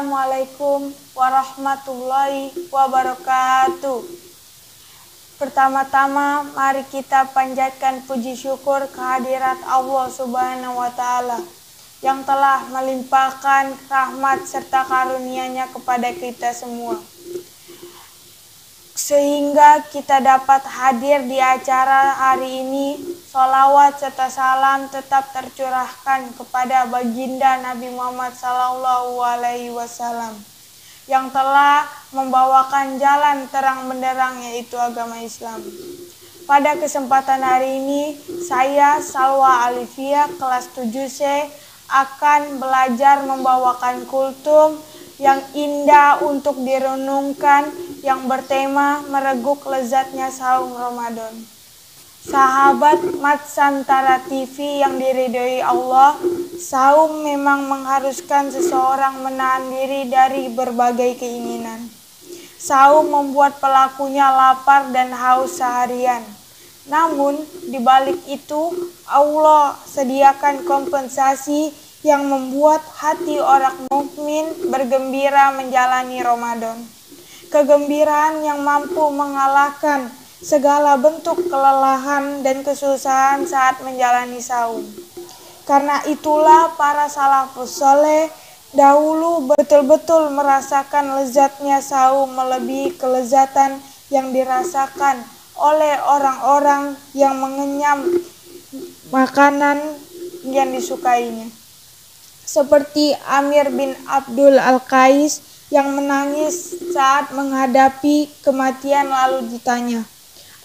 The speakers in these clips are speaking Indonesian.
Assalamualaikum warahmatullahi wabarakatuh. Pertama-tama mari kita panjatkan puji syukur kehadirat Allah Subhanahu wa Ta'ala yang telah melimpahkan rahmat serta karunia-Nya kepada kita semua, sehingga kita dapat hadir di acara hari ini. Sholawat serta salam tetap tercurahkan kepada baginda Nabi Muhammad SAW yang telah membawakan jalan terang benderang, yaitu agama Islam. Pada kesempatan hari ini, saya Salwa Alifia kelas 7C akan belajar membawakan kultum yang indah untuk direnungkan yang bertema mereguk lezatnya saum Ramadan. Sahabat Mat Santara TV yang diridhoi Allah, saum memang mengharuskan seseorang menahan diri dari berbagai keinginan. Saum membuat pelakunya lapar dan haus seharian. Namun, di balik itu, Allah sediakan kompensasi yang membuat hati orang mukmin bergembira menjalani Ramadan. Kegembiraan yang mampu mengalahkan segala bentuk kelelahan dan kesusahan saat menjalani saum. Karena itulah para salafus soleh dahulu betul-betul merasakan lezatnya saum melebihi kelezatan yang dirasakan oleh orang-orang yang mengenyam makanan yang disukainya. Seperti Amir bin Abdul Al-Qais yang menangis saat menghadapi kematian lalu ditanya,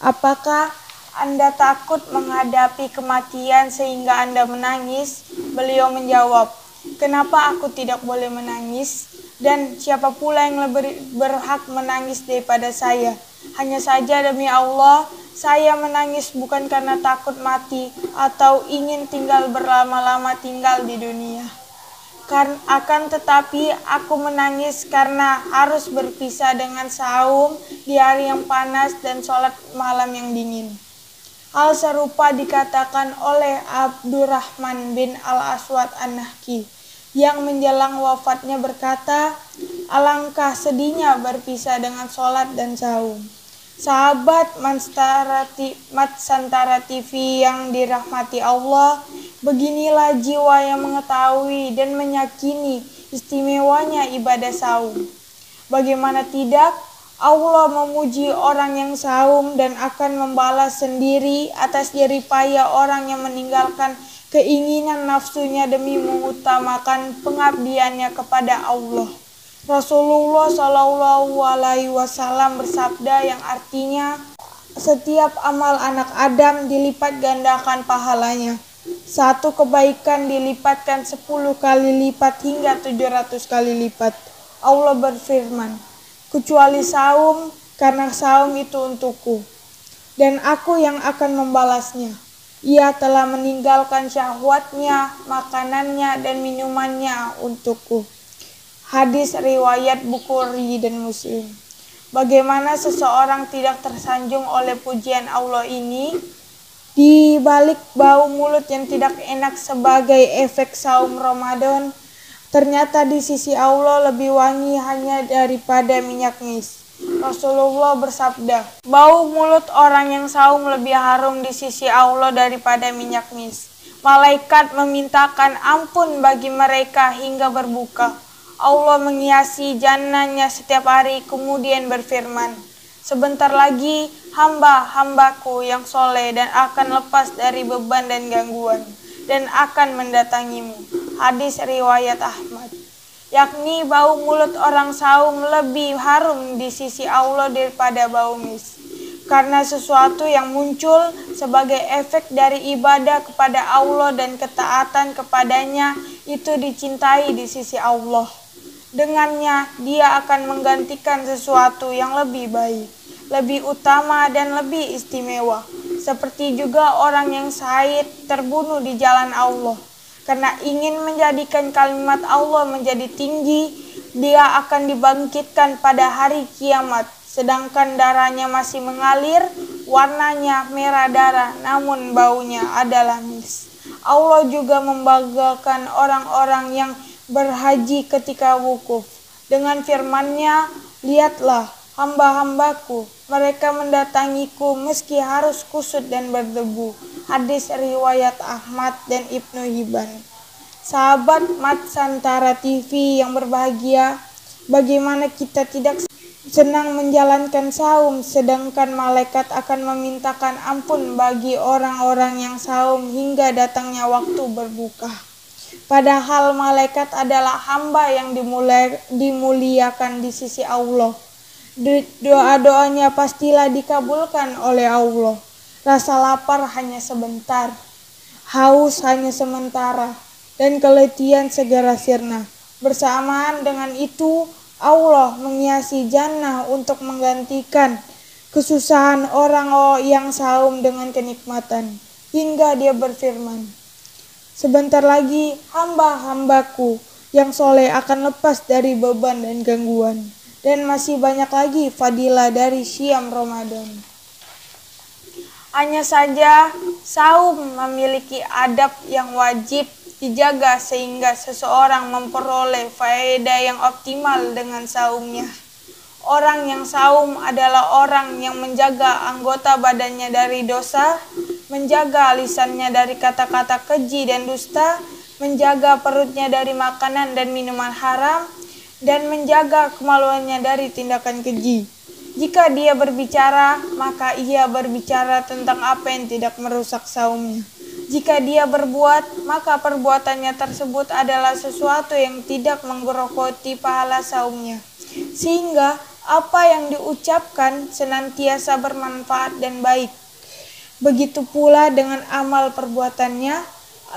"Apakah Anda takut menghadapi kematian sehingga Anda menangis?" Beliau menjawab, "Kenapa aku tidak boleh menangis? Dan siapa pula yang lebih berhak menangis daripada saya? Hanya saja demi Allah, saya menangis bukan karena takut mati atau ingin tinggal berlama-lama tinggal di dunia. Akan tetapi aku menangis karena harus berpisah dengan saum di hari yang panas dan sholat malam yang dingin." Hal serupa dikatakan oleh Abdurrahman bin Al-Aswad An-Nahki yang menjelang wafatnya berkata, "Alangkah sedihnya berpisah dengan sholat dan saum." Sahabat Mat Santara TV yang dirahmati Allah, beginilah jiwa yang mengetahui dan meyakini istimewanya ibadah saum. Bagaimana tidak, Allah memuji orang yang saum dan akan membalas sendiri atas jerih payah orang yang meninggalkan keinginan nafsunya demi mengutamakan pengabdiannya kepada Allah. Rasulullah SAW bersabda yang artinya, setiap amal anak Adam dilipat gandakan pahalanya. Satu kebaikan dilipatkan 10 kali lipat hingga 700 kali lipat. Allah berfirman, "Kecuali saum, karena saum itu untukku, dan aku yang akan membalasnya. Ia telah meninggalkan syahwatnya, makanannya, dan minumannya untukku." Hadis riwayat Bukhari dan Muslim. Bagaimana seseorang tidak tersanjung oleh pujian Allah ini? Di balik bau mulut yang tidak enak sebagai efek saum Ramadan, ternyata di sisi Allah lebih wangi hanya daripada minyak mis. Rasulullah bersabda, "Bau mulut orang yang saum lebih harum di sisi Allah daripada minyak mis. Malaikat memintakan ampun bagi mereka hingga berbuka. Allah menghiasi jannahnya setiap hari kemudian berfirman, 'Sebentar lagi hamba-hambaku yang soleh dan akan lepas dari beban dan gangguan dan akan mendatangimu.'" Hadis riwayat Ahmad. Yakni bau mulut orang saum lebih harum di sisi Allah daripada bau mis. Karena sesuatu yang muncul sebagai efek dari ibadah kepada Allah dan ketaatan kepadanya itu dicintai di sisi Allah. Dengannya dia akan menggantikan sesuatu yang lebih baik, lebih utama dan lebih istimewa. Seperti juga orang yang syahid terbunuh di jalan Allah karena ingin menjadikan kalimat Allah menjadi tinggi, Dia akan dibangkitkan pada hari kiamat, sedangkan darahnya masih mengalir, warnanya merah darah, namun baunya adalah mis. Allah juga membanggakan orang-orang yang berhaji ketika wukuf. Dengan firman-Nya, lihatlah hamba-hambaku, mereka mendatangiku meski harus kusut dan berdebu. Hadis riwayat Ahmad dan Ibnu Hibban. Sahabat Matsantara TV yang berbahagia, bagaimana kita tidak senang menjalankan saum, sedangkan malaikat akan memintakan ampun bagi orang-orang yang saum hingga datangnya waktu berbuka. Padahal malaikat adalah hamba yang dimuliakan di sisi Allah. Doa-doanya pastilah dikabulkan oleh Allah. Rasa lapar hanya sebentar, haus hanya sementara, dan keletihan segera sirna. Bersamaan dengan itu, Allah menghiasi jannah untuk menggantikan kesusahan orang yang saum dengan kenikmatan. Hingga dia berfirman, sebentar lagi hamba-hambaku yang soleh akan lepas dari beban dan gangguan. Dan masih banyak lagi fadilah dari Syam Ramadan. Hanya saja saum memiliki adab yang wajib dijaga sehingga seseorang memperoleh faedah yang optimal dengan saumnya. Orang yang saum adalah orang yang menjaga anggota badannya dari dosa, menjaga lisannya dari kata-kata keji dan dusta, menjaga perutnya dari makanan dan minuman haram, dan menjaga kemaluannya dari tindakan keji. Jika dia berbicara, maka ia berbicara tentang apa yang tidak merusak saumnya. Jika dia berbuat, maka perbuatannya tersebut adalah sesuatu yang tidak menggerogoti pahala saumnya. Sehingga apa yang diucapkan senantiasa bermanfaat dan baik. Begitu pula dengan amal perbuatannya,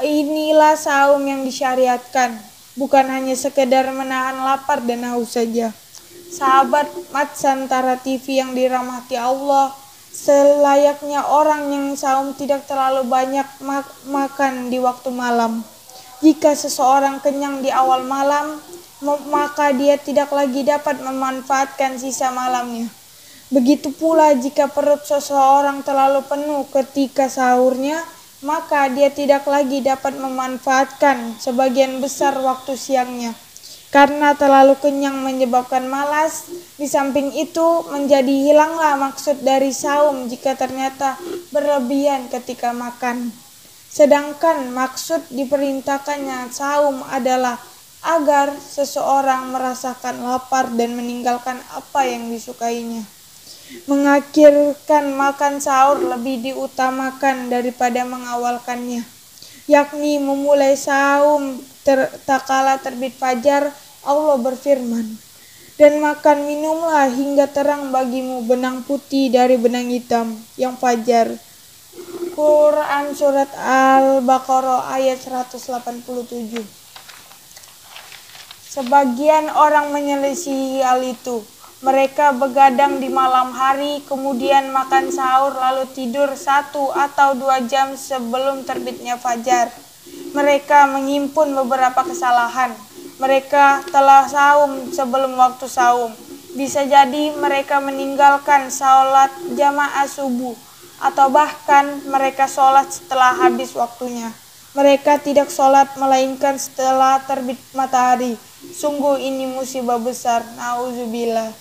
inilah saum yang disyariatkan, bukan hanya sekedar menahan lapar dan haus saja. Sahabat Matsantara TV yang dirahmati Allah, selayaknya orang yang saum tidak terlalu banyak makan di waktu malam. Jika seseorang kenyang di awal malam, maka dia tidak lagi dapat memanfaatkan sisa malamnya. Begitu pula jika perut seseorang terlalu penuh ketika sahurnya, maka dia tidak lagi dapat memanfaatkan sebagian besar waktu siangnya. Karena terlalu kenyang menyebabkan malas. Di samping itu menjadi hilanglah maksud dari saum jika ternyata berlebihan ketika makan. Sedangkan maksud diperintahkannya saum adalah agar seseorang merasakan lapar dan meninggalkan apa yang disukainya. Mengakhirkan makan sahur lebih diutamakan daripada mengawalkannya, yakni memulai saum tak kala terbit fajar. Allah berfirman, dan makan minumlah hingga terang bagimu benang putih dari benang hitam yang fajar. Quran Surat Al-Baqarah ayat 187. Sebagian orang menyelisihi hal itu. Mereka begadang di malam hari, kemudian makan sahur lalu tidur 1 atau 2 jam sebelum terbitnya fajar. Mereka mengimpun beberapa kesalahan. Mereka telah saum sebelum waktu saum. Bisa jadi mereka meninggalkan sholat jamaah subuh, atau bahkan mereka sholat setelah habis waktunya. Mereka tidak sholat melainkan setelah terbit matahari. Sungguh ini musibah besar. Nauzubillah.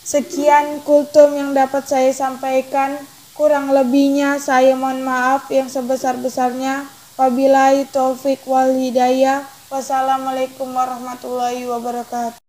Sekian kultum yang dapat saya sampaikan. Kurang lebihnya saya mohon maaf yang sebesar-besarnya. Wabillahi taufik wal hidayah. Wassalamualaikum warahmatullahi wabarakatuh.